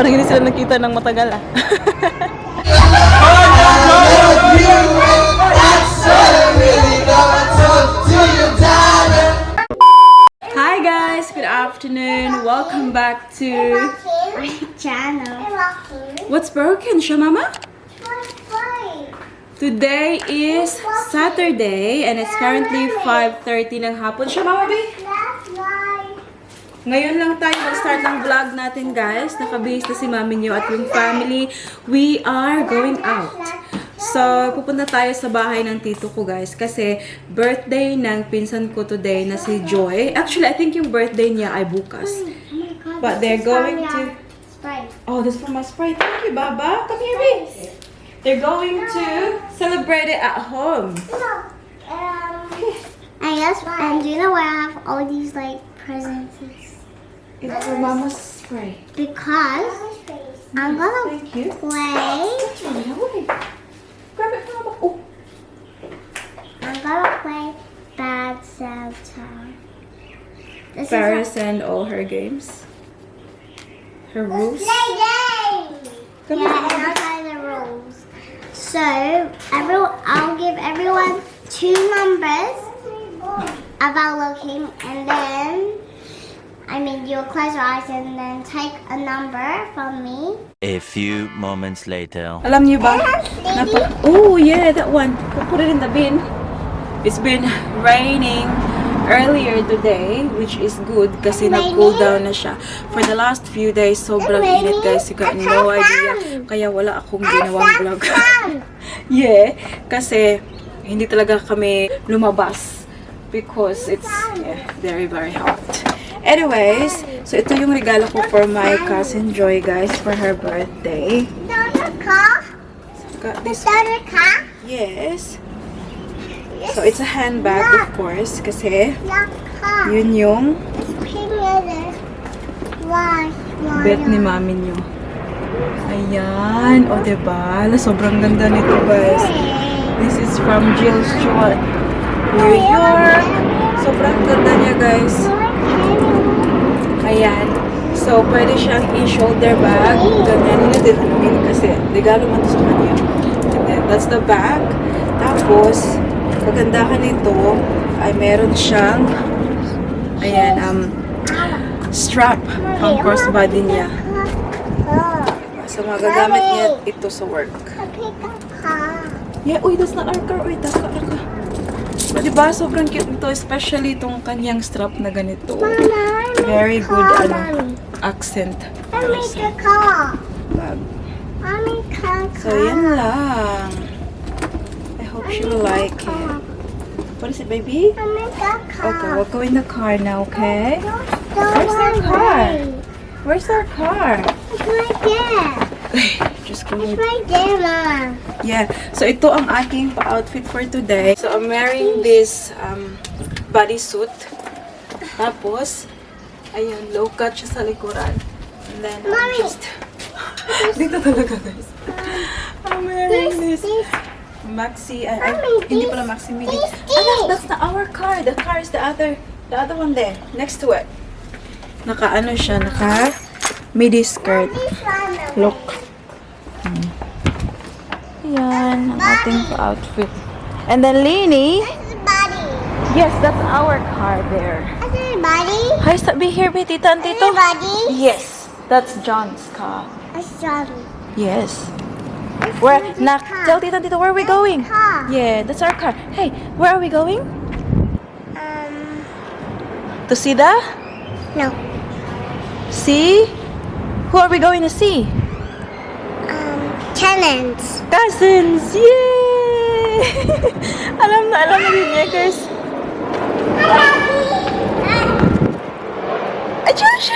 Parang hindi sila nakita ng matagal ah. Hi guys, good afternoon. Welcome back to my channel. What's broken, Shamama? Today is Saturday and it's currently 5:30 ng hapon. Shamama, babe? Ngayon lang tayo mag-start ng vlog natin, guys. Nakabihis na si mami niyo at yung family. We are going out. So, pupunta tayo sa bahay ng tito ko, guys. Kasi birthday ng pinsan ko today na si Joy. Actually, I think yung birthday niya ay bukas. But they're going to... Oh, this is for my Sprite. Thank you, Baba. Come here, babe. They're going to celebrate it at home. And yes, and do you know why I have all these like presents? It's for Mama's Sprite. Because I'm gonna play. Grab it from Mama. Oh. I'm gonna play Bad Santa. Paris and all her games. Her rules. Play game. Come Yeah, on. and I'll tell you the rules. So I'll give everyone 2 numbers about looking, and then you'll close your eyes and then take a number from me. A few moments later. Alam niyo ba? Oh yeah, that one. We'll put it in the bin. It's been raining earlier today, which is good kasi nag-cool down na siya. For the last few days, sobrang init, guys. You got no idea. Kaya wala akong ginawang vlog. Yeah, kasi hindi talaga kami lumabas because it's very, very hot. Anyways, so ito yung regalo ko for my cousin Joy, guys, for her birthday. Got this. Yes. So it's a handbag, of course, kasi yun yung bet ni mami nyo. Ayan. O, diba? Sobrang ganda nito, guys. This is from Jill Stewart, New York. Sobrang ganda niya, guys. Ayan. So, pwede siyang i-shoulder bag. Ganyan nila din kasi regalo man to sa kanya. And then, that's the bag. Tapos, kagandahan nito ay meron siyang ayan, strap pang crossbody niya. So, magagamit niya ito sa work. Yeah, uy, that's not our car. Uy, that's not our car. Diba? Sobrang cute nito. Especially itong kanyang strap na ganito. Very good, accent. Bag. So, yan lang. I hope she will like it. What is it, baby? Okay, we'll go in the car now, okay? Where's our car? Where's our car? It's right there. Just go. It's right there, Mom. Yeah, so ito ang aking pa-outfit for today. So I'm wearing this bodysuit. Tapos, ayun, low cut siya sa likuran. And then I'm just... Dito talaga, guys. I'm wearing this maxi... hindi pala maxi midi. That's not our car. The car is the other one there, next to it. Naka-ano siya, naka midi skirt. Look. Yan, ang ating outfit. And then Lini. Yes, that's our car there. Buddy? Hi, be here, be tita and tito. Buddy? Yes, that's John's car. It's Johnny. Yes. Where? Tell tita and tito, where are we going? Car. Yeah, that's our car. Hey, where are we going? To see the? No. See? Who are we going to see? Tenants. Cousins! Yay! alam na din niya, guys. Ay, Josh!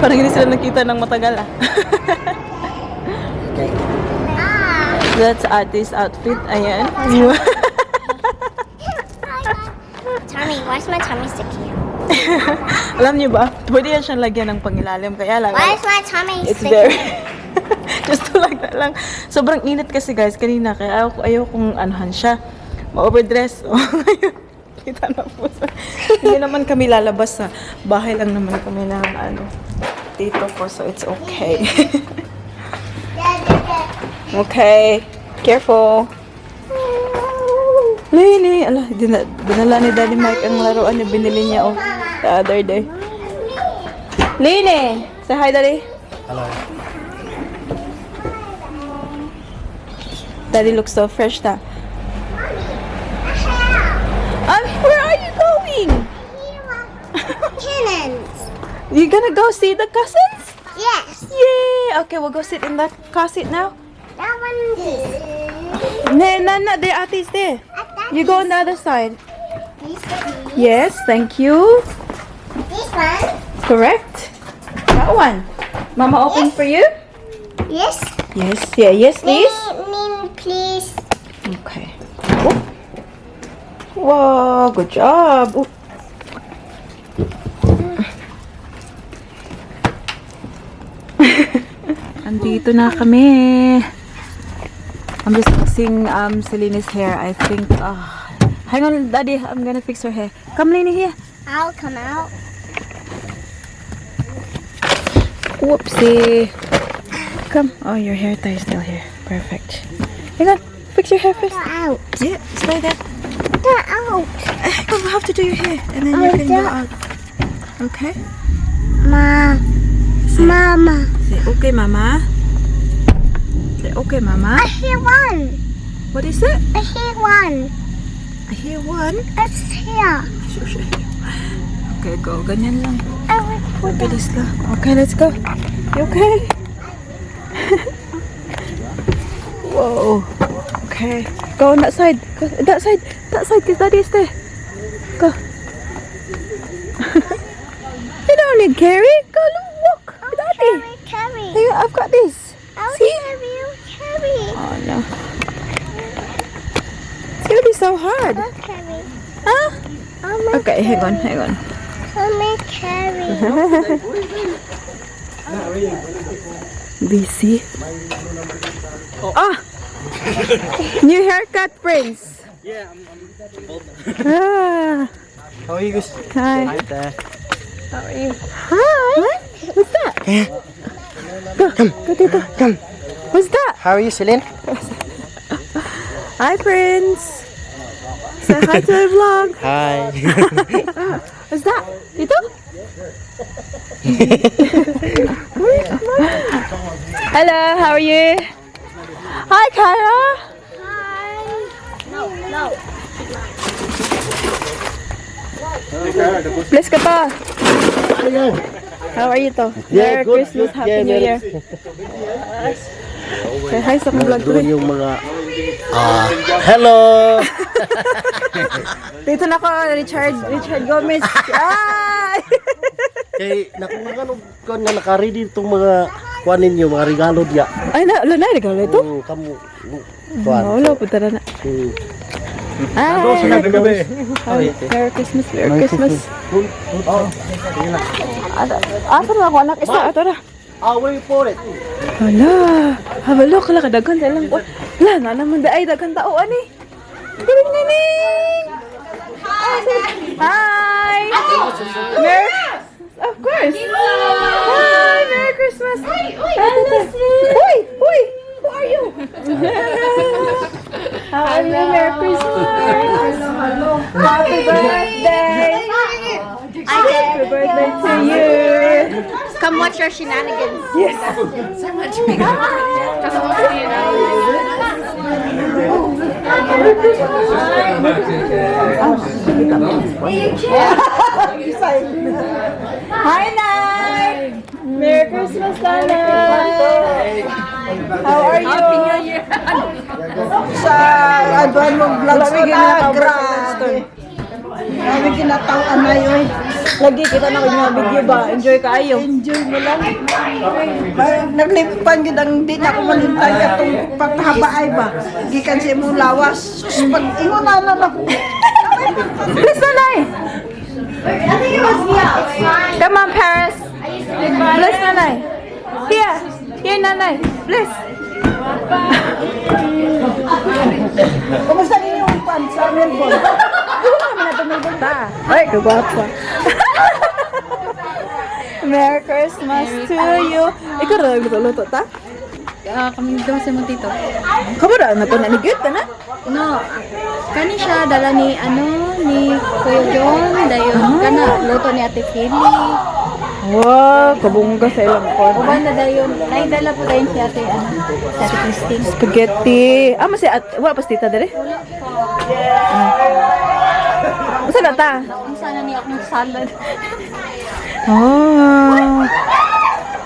Parang hindi sila nakita ng matagal ah. That's Ate's outfit. Ayan. Tommy, why's my tummy sticky? Alam niyo ba? Pwede yan siyang lagyan ng pangilalim. Kaya lang. Why is my tummy It's sticky? very... Just to like that lang. Sobrang init kasi, guys, kanina. Kaya ayaw kong anuhan siya. Ma-overdress. Kita na po. Hindi naman kami lalabas sa bahay lang naman kami ng dito po, so it's okay. Okay. Careful. Lini, ala, dinala ni Daddy Mike ang laruan na binili niya the other day. Lini, say hi, Daddy. Hello. Daddy looks so fresh na. Where are you going? Cannons. You gonna go see the cousins? Yes. Yay! Okay, we'll go sit in that car seat now. That one is. No, the auntie is there. You go on the other side. This Yes, thank you. one. Correct. That one. Mama open for you? Yes. Yes, yeah, yes, please. Name, please. Okay. Oh. Wow, good job. Oh. Andito na kami. I'm just fixing Selena's hair. I think. Hang on, Daddy. I'm gonna fix her hair. Come, Lena, here. I'll come out. Whoopsie. Come. Oh, your hair tie is still here. Perfect. Hang on. Fix your hair first. Go out. Yeah, stay there. Go out. You have to do your hair, and then you can go out. Okay. Mama. Say okay, Mama. Say okay, Mama. I hear one. What is it? I hear one. I hear one. It's here. Okay, go. Ganyan lang. I will put it. Bilis lang. Okay, let's go. You okay? Whoa. Okay. Go on that side. Go that side. That side, because Daddy is there. Go. You don't need carry. Go, look, walk. Daddy. Carry. Here, I've got this. I'll See? carry you. Carry. Oh no. It's gonna be so hard. I'll carry. Huh? I'll Okay, hang on. carry. Busy. New haircut, Prince. Yeah, I'm bald. How are you guys? Hi. Hi there. How are you? Hi. What's that? Go, Tito. Come. What's that? How are you, Celine? Hi, Prince. Say hi to the vlog. Hi. What's that? Tito? Hello, how are you? Hi, Kyra. No. Bless ka pa. How are you to? Merry Christmas, Happy New Year. Say hi sa mga vlog ko. Doon yung mga hello. Dito na ko, Richard Gomez. Ay! Kay nakuha ko nga naka-ready itong mga kuan ninyo, mga regalo diya. Ay, wala na regalo ito? Kamu kuan. Wala, punta na na. Ay! Merry Christmas, Merry Christmas. Asa na ako, anak isa, ato na. Wait for it. Hala, habalo ka lang kadagan tayo lang po. Wala na naman ay dagan tao ani. Galing naning. Hi. Of course. Hi, Merry Christmas. Uy. Who are you? How are you? Merry Christmas. Hello. Happy birthday. Happy birthday to you. Come watch our shenanigans. Yes. Hi, Nay. Merry Christmas, Nanay. How are you? Happy New Year. Sa adwan mong vlogs ko na, grabe. Grabe kinatawaan na yun. Lagi kita na kanya video ba? Enjoy kayo. Enjoy mo lang. Naglipan yun ang di na ako malintay atong paghabaay ba. Gikan sa imong lawas. Sus, pag ingon na lang. Please, Nanay. Come on, Paris. Bless, Nanay. Here, Nanay. Bless. Kumusta ninyo ang pan sa Melbourne? Kami na doon Ay, kagwapa. Merry Christmas to you. Ikaw na nagluto ta? Kami daw sa mga tito. Kamu na napananigit ka na? No, kani siya dala ni ni Kuya John, dayon kana luto ni Ate Philly. Wow, kabungga sa ilang kon. Uban na dayon, naidala po dayon si Ate si Ate Christine. Spaghetti. Ah, masi at wala pa tita dere? Masa na ta? Ang sana ni akong salad. Oh.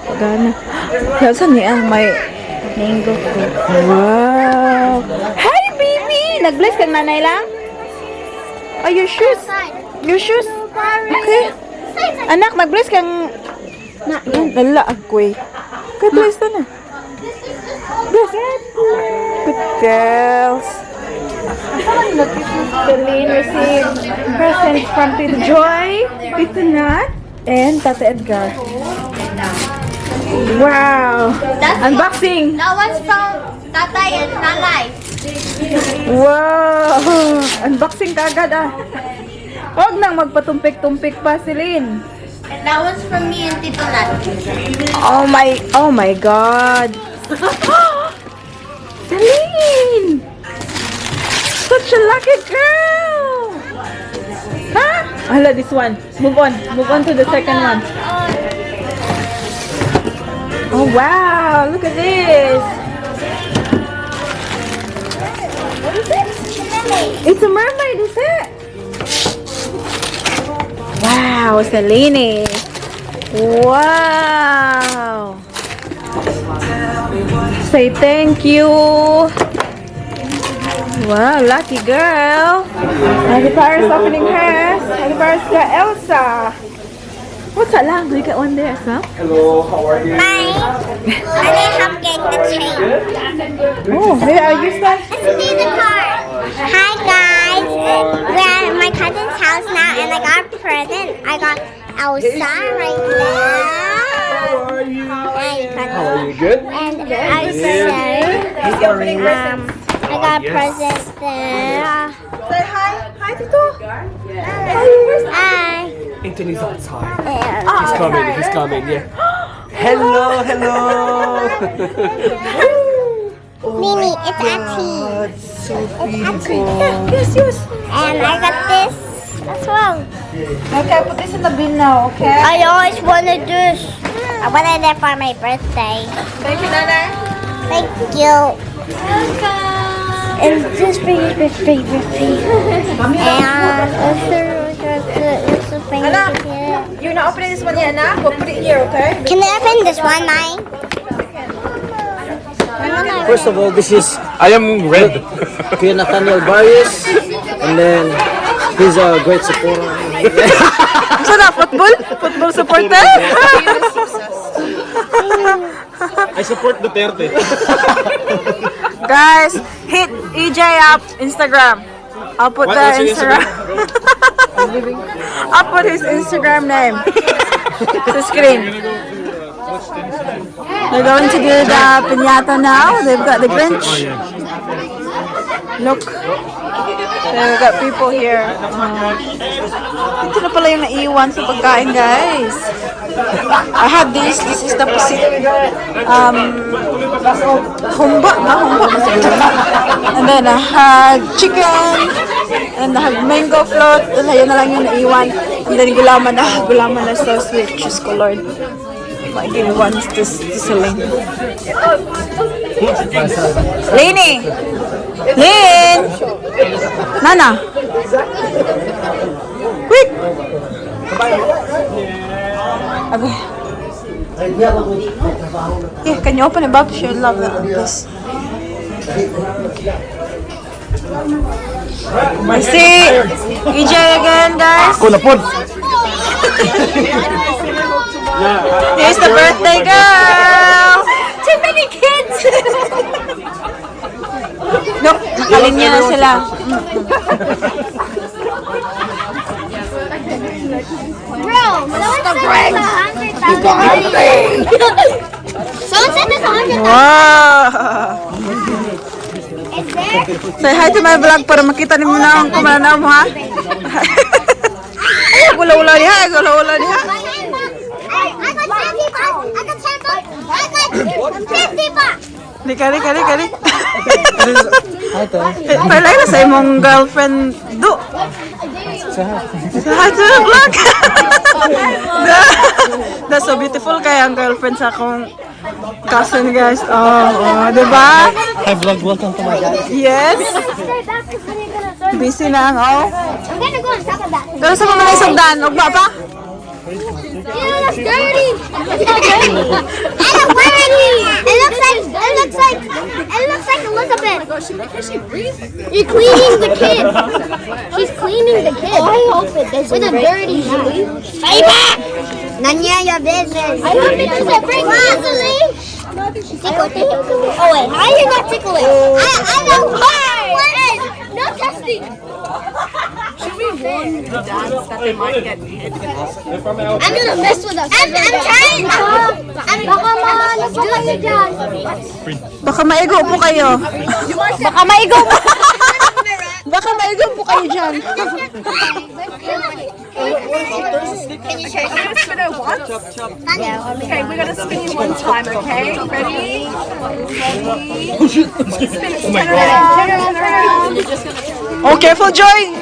Pagana. Saan niya may mango fruit. Wow. Hi, baby! Nag-bless kang nanay lang? Oh, your shoes. Your shoes. Okay. Anak, mag-bless kang... Yan, lala, agkoy. Okay, bless na na. Bless. Good girls. Celine received present from Tito Joy, Tito Nat, and Tata Edgar. Wow! Unboxing! That one's from Tatay and Nanay. Wow! Unboxing kagad ah. Huwag nang magpatumpik-tumpik pa, Celine. And that one's from me and Tito Nat. Oh my God! Celine! Such a lucky girl! Huh? Hala, this one. Move on. Move on to the second one. Oh wow! Look at this! What is it? It's a mermaid, is it? Wow, Celine! Wow! Say thank you! Wow, lucky girl! Happy Paris opening hers! Happy Paris got Elsa! What's that lang? You got one there as well? Hi. I have getting the chain. Oh, here are you guys? Let's do the card. Hi guys. We're at my cousin's house now and I got a present. I got Elsa right now. How are you? How are you? Good? And I got a present there. Say hi. Hi, Tito. Hi. Anthony's outside. And He's coming, he's coming, yeah. Hello, hello. Mimi, it's Auntie. It's so beautiful. Yes. And I got this as well. Okay, put this in the bin now, okay? I always wanted this. I wanted it for my birthday. Thank you, Nana. Thank you. Welcome. And this big. And it's a Anak, you're not opening this one yet, Anak? We'll put it here, okay? Can I open this one, mine? First of all, this is I am red. Kuya Nathaniel Barrios, and then he's a great supporter. Saan na? Football? Football supporter? I support Duterte. Guys, hit EJ up Instagram. I'll put What? the What's your Instagram. I'll put his Instagram name. The screen. They're going to do the piñata now. They've got the Grinch. Look. They've got people here. Ito na pala yung naiwan sa pagkain, guys. I had this. This is the humba. And then I had chicken. And I had mango float. And yun na lang yung naiwan. And then gulaman na so sweet. Diyos ko, Lord. Might give one to Celine. Lainey! Lin! Nana! Quick! Okay. Yeah, can you open it, Bob? She'll love this. I see EJ again, guys. Ako na po. Here's the birthday girl! Too many kids! Look, nakalinya na sila. Bro, someone said there's 100,000. Someone said there's 100,000. Wow! Is there? Say hi to my vlog para makita niyo na ang kumalanaw mo, ha? wala-wala niya. Ay, wala-wala niya. I got 50 bucks. I got 10 bucks. I got 50 bucks. Kali. Palay na sa imong girlfriend do. Sa vlog. That's so beautiful kaya ang girlfriend sa akong cousin, guys. Oh, diba? Hi vlog, welcome to my guys. Yes. Busy na ang I'm gonna go on top of that. Pero sa mga isugdan, ugba pa? Ew, that's dirty. That's not dirty. I don't want any. It looks like Elizabeth. Oh my gosh, you're cleaning the kid. She's cleaning the kid. Oh, I hope it doesn't. With a dirty hand. Stay back. None of your business. I hope it doesn't break easily. Oh wait, how are you not tickling? I don't want. No testing. Should we warn the dads that they might get hit? I'm gonna mess with us. I'm trying. Baka maigo po kayo. Baka maigo po kayo dyan. Can you show I'm gonna spin it once. Okay, we're gonna spin you one time, okay? Ready? Spin it. Turn around. Oh, careful, Joy.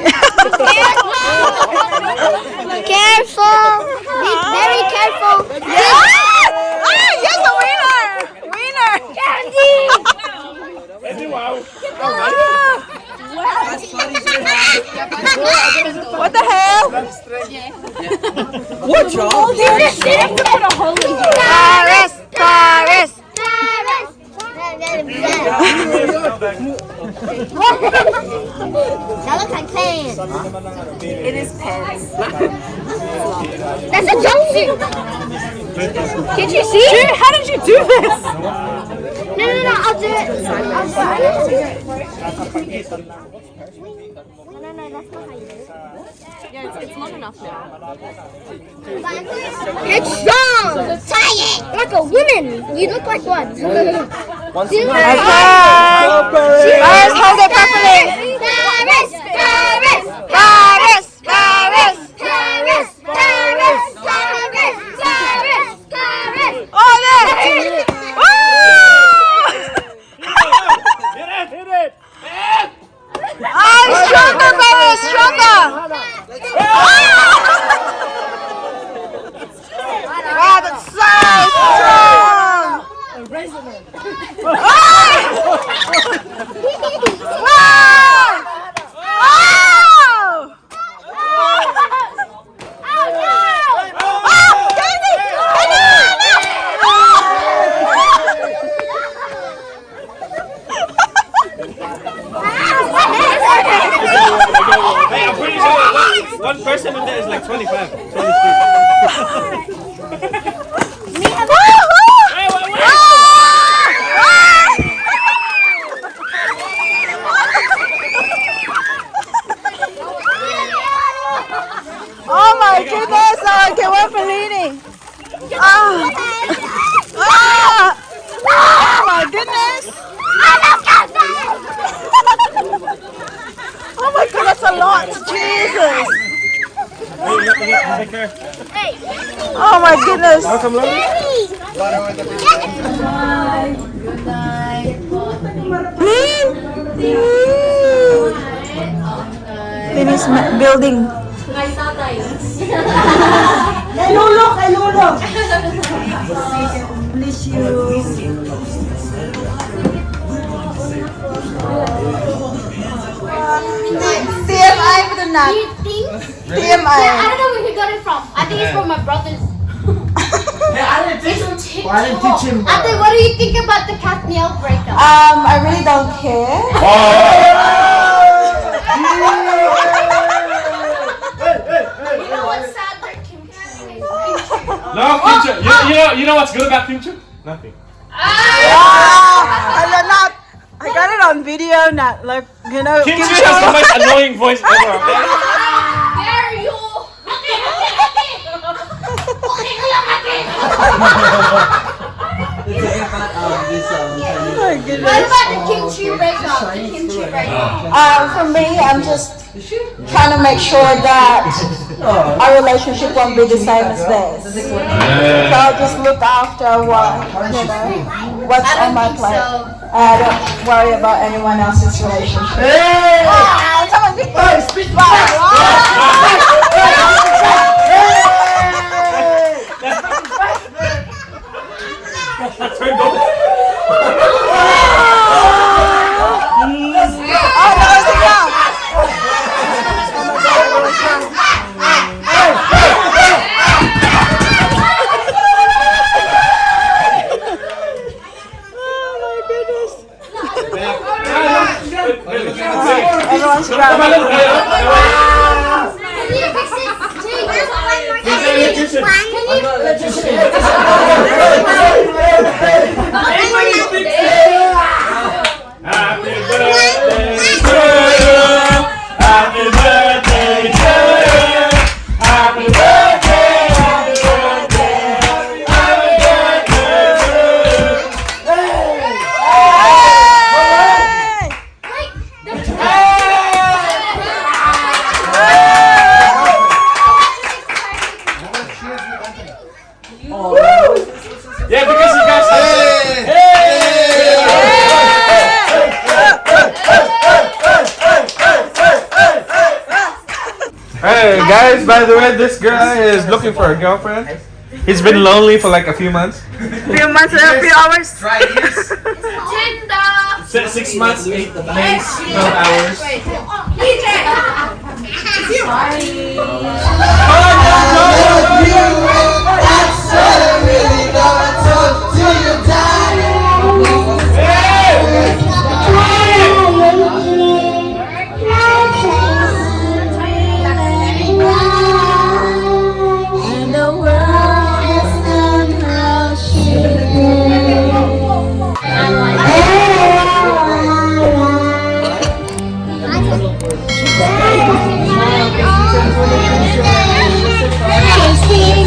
Careful. Be very careful. Yes, a winner. Winner. Candy. What the hell? What's wrong? You have to put a hole in here. Paris. That looks like pants. It is pants. That's a jumpsuit. Did you see? Dude, how did you do this? No, I'll do it. No, that's not how you do it. Yeah, it's long enough now. It's strong. Tie it like a woman. You look like one. Paris, hold it properly. Oh, there. Stronger, Paris, stronger. Wow, that's so strong. Hey, I'm pretty sure one person in there is like 25, 23. Oh my goodness, okay, we're Fellini. Oh my goodness. Oh my god, that's a lot, Jesus. Take care. Oh my goodness. Welcome, love. Finish building. Bless you. TMI for the nut. TMI. I don't know where he got it from. I think it's from my brother's. I didn't teach him. Ate, what do you think about the cat meow breakup? I really don't care. You know what's sad? That Kim No, Kimchi. You know what's good about Kimchi? Nothing. I got it on video, not like, you know. Kimchi has the most annoying voice ever. Okay? There you. Okay, What about the kimchi breakup? The kimchi breakup. For me, I'm just trying to make sure that our relationship won't be the same as this. So I'll just look after what's on my plate. I don't worry about anyone else's relationship. Everyone's Yeah, because you guys Hey guys, by the way, this guy is looking for a girlfriend. He's been lonely for like a few months. Few months and a few hours. 6 months, 8 days, 12 hours. Tasty.